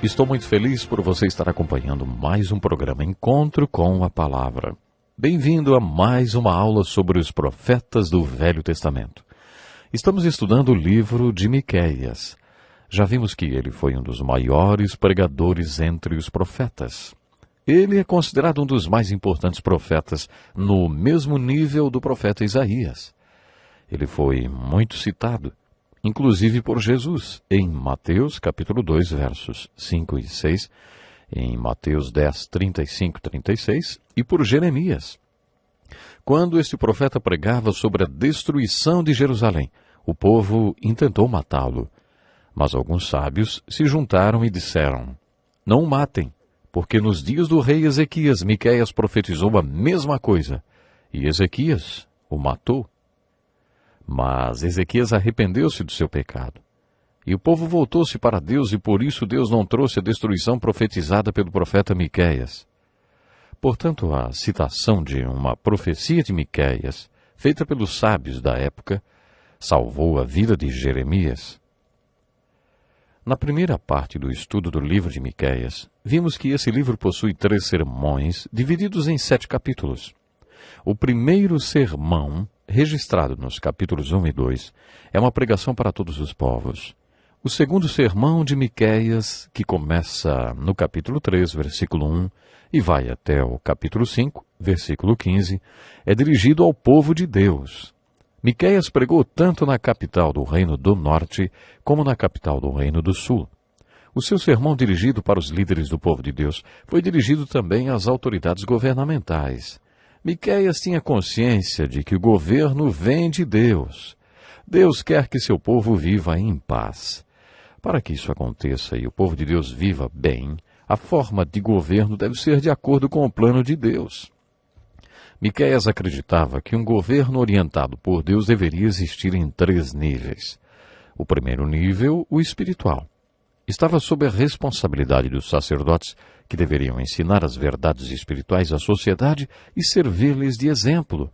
Estou muito feliz por você estar acompanhando mais um programa Encontro com a Palavra. Bem-vindo a mais uma aula sobre os profetas do Velho Testamento. Estamos estudando o livro de Miqueias. Já vimos que ele foi um dos maiores pregadores entre os profetas. Ele é considerado um dos mais importantes profetas, no mesmo nível do profeta Isaías. Ele foi muito citado, inclusive por Jesus, em Mateus capítulo 2, versos 5 e 6, em Mateus 10, 35 e 36, e por Jeremias. Quando este profeta pregava sobre a destruição de Jerusalém, o povo intentou matá-lo. Mas alguns sábios se juntaram e disseram: não o matem, porque nos dias do rei Ezequias, Miqueias profetizou a mesma coisa, e Ezequias o matou. Mas Ezequias arrependeu-se do seu pecado. E o povo voltou-se para Deus, e por isso Deus não trouxe a destruição profetizada pelo profeta Miqueias. Portanto, a citação de uma profecia de Miqueias, feita pelos sábios da época, salvou a vida de Jeremias. Na primeira parte do estudo do livro de Miqueias, vimos que esse livro possui 3 sermões, divididos em 7 capítulos. O primeiro sermão, registrado nos capítulos 1 e 2, é uma pregação para todos os povos. O segundo sermão de Miqueias, que começa no capítulo 3, versículo 1, e vai até o capítulo 5, versículo 15, é dirigido ao povo de Deus. Miqueias pregou tanto na capital do Reino do Norte, como na capital do Reino do Sul. O seu sermão dirigido para os líderes do povo de Deus foi dirigido também às autoridades governamentais. Miqueias tinha consciência de que o governo vem de Deus. Deus quer que seu povo viva em paz. Para que isso aconteça e o povo de Deus viva bem, a forma de governo deve ser de acordo com o plano de Deus. Miqueias acreditava que um governo orientado por Deus deveria existir em 3 níveis. O primeiro nível, o espiritual, estava sob a responsabilidade dos sacerdotes, que deveriam ensinar as verdades espirituais à sociedade e servir-lhes de exemplo.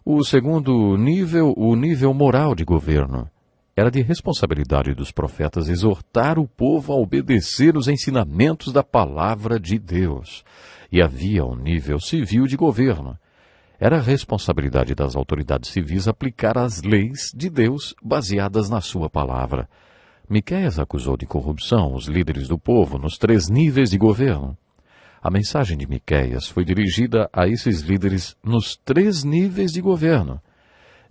O segundo nível, o nível moral de governo, era de responsabilidade dos profetas exortar o povo a obedecer os ensinamentos da palavra de Deus. E havia um nível civil de governo. Era a responsabilidade das autoridades civis aplicar as leis de Deus baseadas na sua palavra. Miqueias acusou de corrupção os líderes do povo nos 3 níveis de governo. A mensagem de Miqueias foi dirigida a esses líderes nos 3 níveis de governo.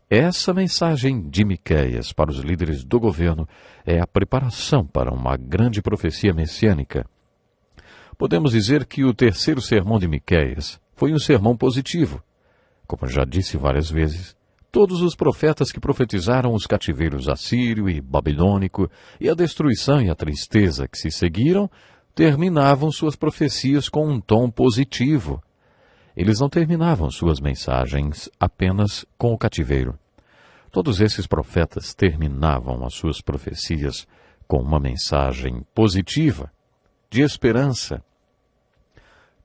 Essa mensagem de Miqueias para os líderes do governo é a preparação para uma grande profecia messiânica. Podemos dizer que o terceiro sermão de Miqueias foi um sermão positivo. Como já disse várias vezes, todos os profetas que profetizaram os cativeiros assírio e babilônico e a destruição e a tristeza que se seguiram, terminavam suas profecias com um tom positivo. Eles não terminavam suas mensagens apenas com o cativeiro. Todos esses profetas terminavam as suas profecias com uma mensagem positiva, de esperança.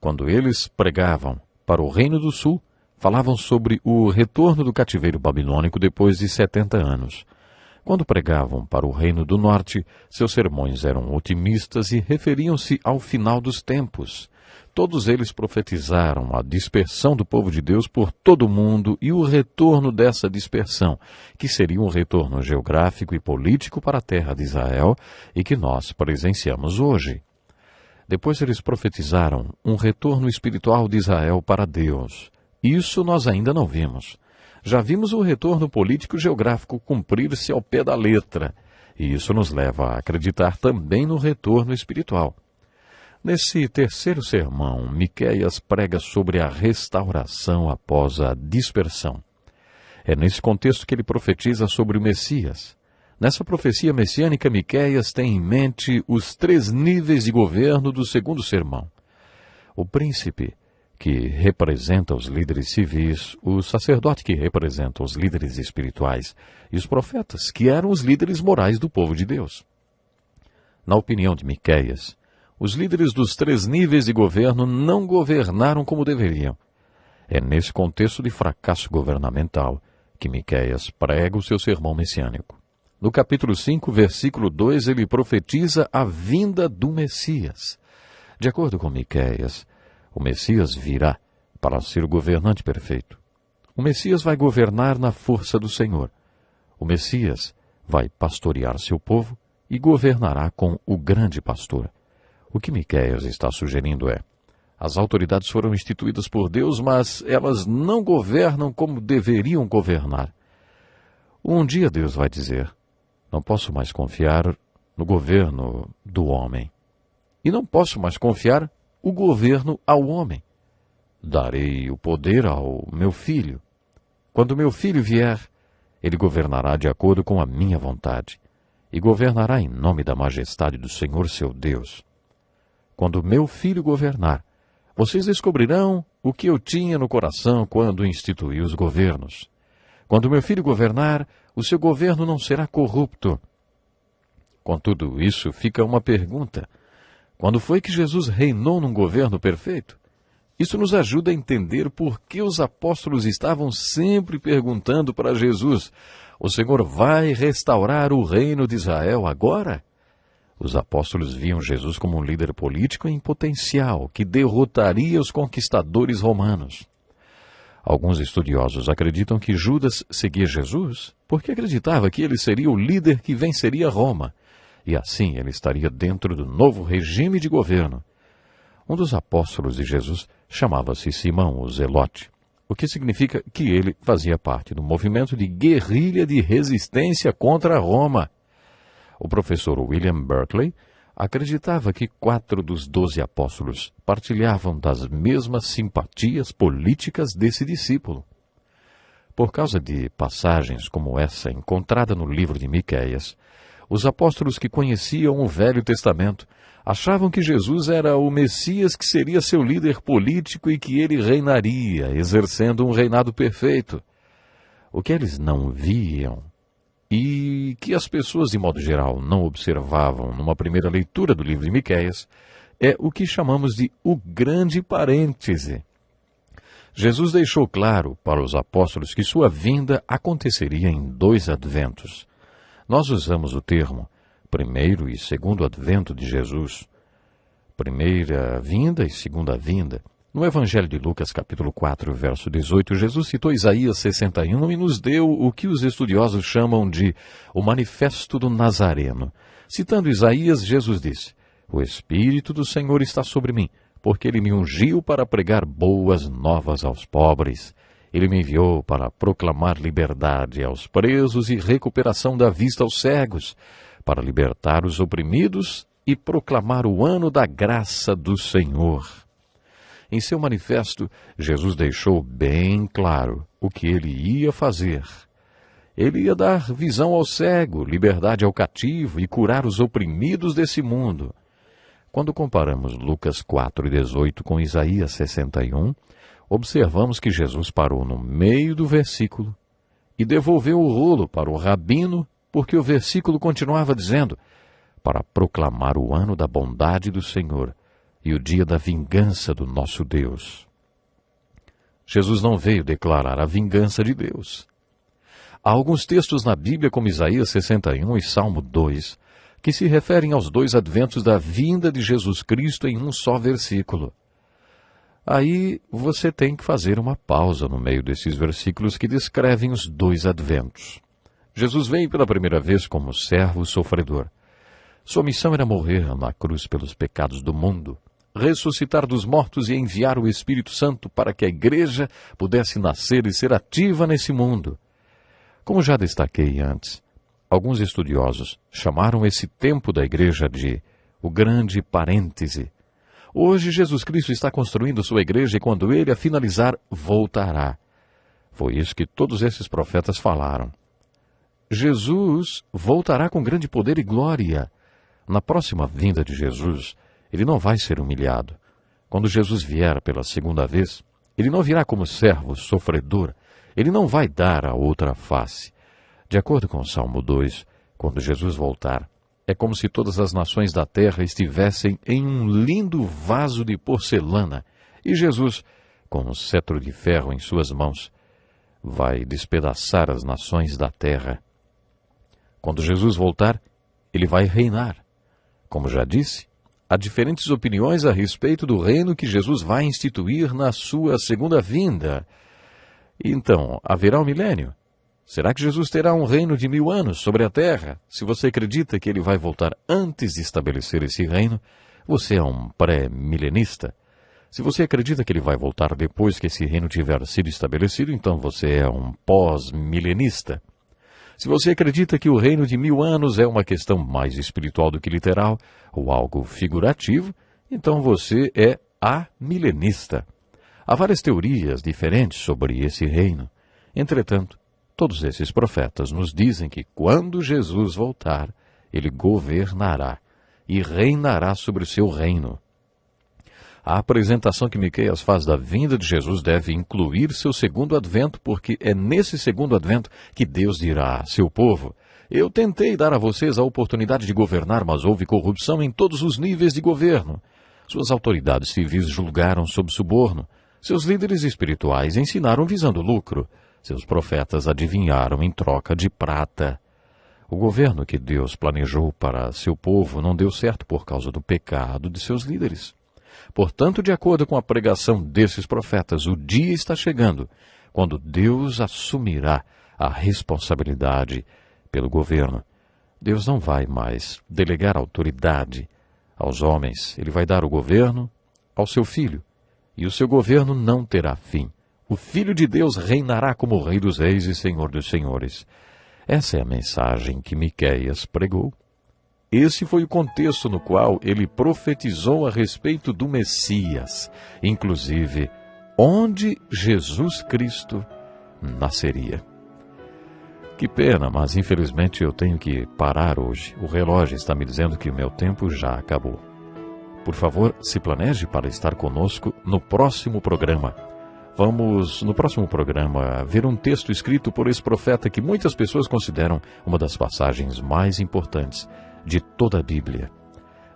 Quando eles pregavam para o Reino do Sul, falavam sobre o retorno do cativeiro babilônico depois de 70 anos. Quando pregavam para o Reino do Norte, seus sermões eram otimistas e referiam-se ao final dos tempos. Todos eles profetizaram a dispersão do povo de Deus por todo o mundo e o retorno dessa dispersão, que seria um retorno geográfico e político para a terra de Israel e que nós presenciamos hoje. Depois eles profetizaram um retorno espiritual de Israel para Deus. Isso nós ainda não vimos. Já vimos o retorno político geográfico cumprir-se ao pé da letra, e isso nos leva a acreditar também no retorno espiritual. Nesse terceiro sermão, Miqueias prega sobre a restauração após a dispersão. É nesse contexto que ele profetiza sobre o Messias. Nessa profecia messiânica, Miqueias tem em mente os 3 níveis de governo do segundo sermão. O príncipe, que representa os líderes civis, o sacerdote, que representa os líderes espirituais, e os profetas, que eram os líderes morais do povo de Deus. Na opinião de Miqueias, os líderes dos 3 níveis de governo não governaram como deveriam. É nesse contexto de fracasso governamental que Miqueias prega o seu sermão messiânico. No capítulo 5, versículo 2, ele profetiza a vinda do Messias. De acordo com Miqueias, o Messias virá para ser o governante perfeito. O Messias vai governar na força do Senhor. O Messias vai pastorear seu povo e governará com o grande pastor. O que Miqueias está sugerindo é: as autoridades foram instituídas por Deus, mas elas não governam como deveriam governar. Um dia Deus vai dizer: não posso mais confiar no governo do homem. E não posso mais confiar o governo ao homem. Darei o poder ao meu filho. Quando meu filho vier, ele governará de acordo com a minha vontade, e governará em nome da majestade do Senhor seu Deus. Quando meu filho governar, vocês descobrirão o que eu tinha no coração quando instituí os governos. Quando meu filho governar, o seu governo não será corrupto. Com tudo isso, fica uma pergunta: quando foi que Jesus reinou num governo perfeito? Isso nos ajuda a entender por que os apóstolos estavam sempre perguntando para Jesus: o Senhor vai restaurar o reino de Israel agora? Os apóstolos viam Jesus como um líder político em potencial, que derrotaria os conquistadores romanos. Alguns estudiosos acreditam que Judas seguia Jesus porque acreditava que ele seria o líder que venceria Roma, e assim ele estaria dentro do novo regime de governo. Um dos apóstolos de Jesus chamava-se Simão, o Zelote, o que significa que ele fazia parte do movimento de guerrilha de resistência contra Roma. O professor William Berkeley acreditava que 4 dos 12 apóstolos partilhavam das mesmas simpatias políticas desse discípulo. Por causa de passagens como essa encontrada no livro de Miqueias, os apóstolos que conheciam o Velho Testamento achavam que Jesus era o Messias que seria seu líder político e que ele reinaria, exercendo um reinado perfeito. O que eles não viam e que as pessoas, de modo geral, não observavam numa primeira leitura do livro de Miqueias é o que chamamos de o grande parêntese. Jesus deixou claro para os apóstolos que sua vinda aconteceria em 2 adventos. Nós usamos o termo primeiro e segundo advento de Jesus, primeira vinda e segunda vinda. No Evangelho de Lucas, capítulo 4, verso 18, Jesus citou Isaías 61 e nos deu o que os estudiosos chamam de o Manifesto do Nazareno. Citando Isaías, Jesus disse: o Espírito do Senhor está sobre mim, porque ele me ungiu para pregar boas novas aos pobres. Ele me enviou para proclamar liberdade aos presos e recuperação da vista aos cegos, para libertar os oprimidos e proclamar o ano da graça do Senhor. Em seu manifesto, Jesus deixou bem claro o que ele ia fazer. Ele ia dar visão ao cego, liberdade ao cativo e curar os oprimidos desse mundo. Quando comparamos Lucas 4:18 com Isaías 61, observamos que Jesus parou no meio do versículo e devolveu o rolo para o rabino, porque o versículo continuava dizendo: para proclamar o ano da bondade do Senhor e o dia da vingança do nosso Deus. Jesus não veio declarar a vingança de Deus. Há alguns textos na Bíblia, como Isaías 61 e Salmo 2, que se referem aos 2 adventos da vinda de Jesus Cristo em um só versículo. Aí você tem que fazer uma pausa no meio desses versículos que descrevem os 2 adventos. Jesus veio pela primeira vez como servo sofredor. Sua missão era morrer na cruz pelos pecados do mundo, ressuscitar dos mortos e enviar o Espírito Santo para que a igreja pudesse nascer e ser ativa nesse mundo. Como já destaquei antes, alguns estudiosos chamaram esse tempo da igreja de o grande parêntese. Hoje Jesus Cristo está construindo sua igreja e quando ele a finalizar, voltará. Foi isso que todos esses profetas falaram. Jesus voltará com grande poder e glória. Na próxima vinda de Jesus, ele não vai ser humilhado. Quando Jesus vier pela segunda vez, ele não virá como servo sofredor. Ele não vai dar a outra face. De acordo com o Salmo 2, quando Jesus voltar, é como se todas as nações da terra estivessem em um lindo vaso de porcelana e Jesus, com um cetro de ferro em suas mãos, vai despedaçar as nações da terra. Quando Jesus voltar, ele vai reinar. Como já disse, há diferentes opiniões a respeito do reino que Jesus vai instituir na sua segunda vinda. Então, haverá um milênio? Será que Jesus terá um reino de 1000 anos sobre a terra? Se você acredita que ele vai voltar antes de estabelecer esse reino, você é um pré-milenista. Se você acredita que ele vai voltar depois que esse reino tiver sido estabelecido, então você é um pós-milenista. Se você acredita que o reino de 1000 anos é uma questão mais espiritual do que literal, ou algo figurativo, então você é amilenista. Há várias teorias diferentes sobre esse reino. Entretanto, todos esses profetas nos dizem que quando Jesus voltar, ele governará e reinará sobre o seu reino. A apresentação que Miqueias faz da vinda de Jesus deve incluir seu segundo advento, porque é nesse segundo advento que Deus dirá a seu povo: eu tentei dar a vocês a oportunidade de governar, mas houve corrupção em todos os níveis de governo. Suas autoridades civis julgaram sob suborno. Seus líderes espirituais ensinaram visando lucro. Seus profetas adivinharam em troca de prata. O governo que Deus planejou para seu povo não deu certo por causa do pecado de seus líderes. Portanto, de acordo com a pregação desses profetas, o dia está chegando, quando Deus assumirá a responsabilidade pelo governo. Deus não vai mais delegar autoridade aos homens. Ele vai dar o governo ao seu Filho, e o seu governo não terá fim. O Filho de Deus reinará como Rei dos Reis e Senhor dos Senhores. Essa é a mensagem que Miqueias pregou. Esse foi o contexto no qual ele profetizou a respeito do Messias, inclusive onde Jesus Cristo nasceria. Que pena, mas infelizmente eu tenho que parar hoje. O relógio está me dizendo que o meu tempo já acabou. Por favor, se planeje para estar conosco no próximo programa. Vamos, no próximo programa, ver um texto escrito por esse profeta que muitas pessoas consideram uma das passagens mais importantes de toda a Bíblia.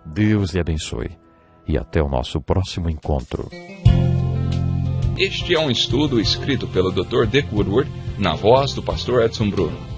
Deus lhe abençoe e até o nosso próximo encontro. Este é um estudo escrito pelo Dr. Dick Woodward, na voz do pastor Edson Bruno.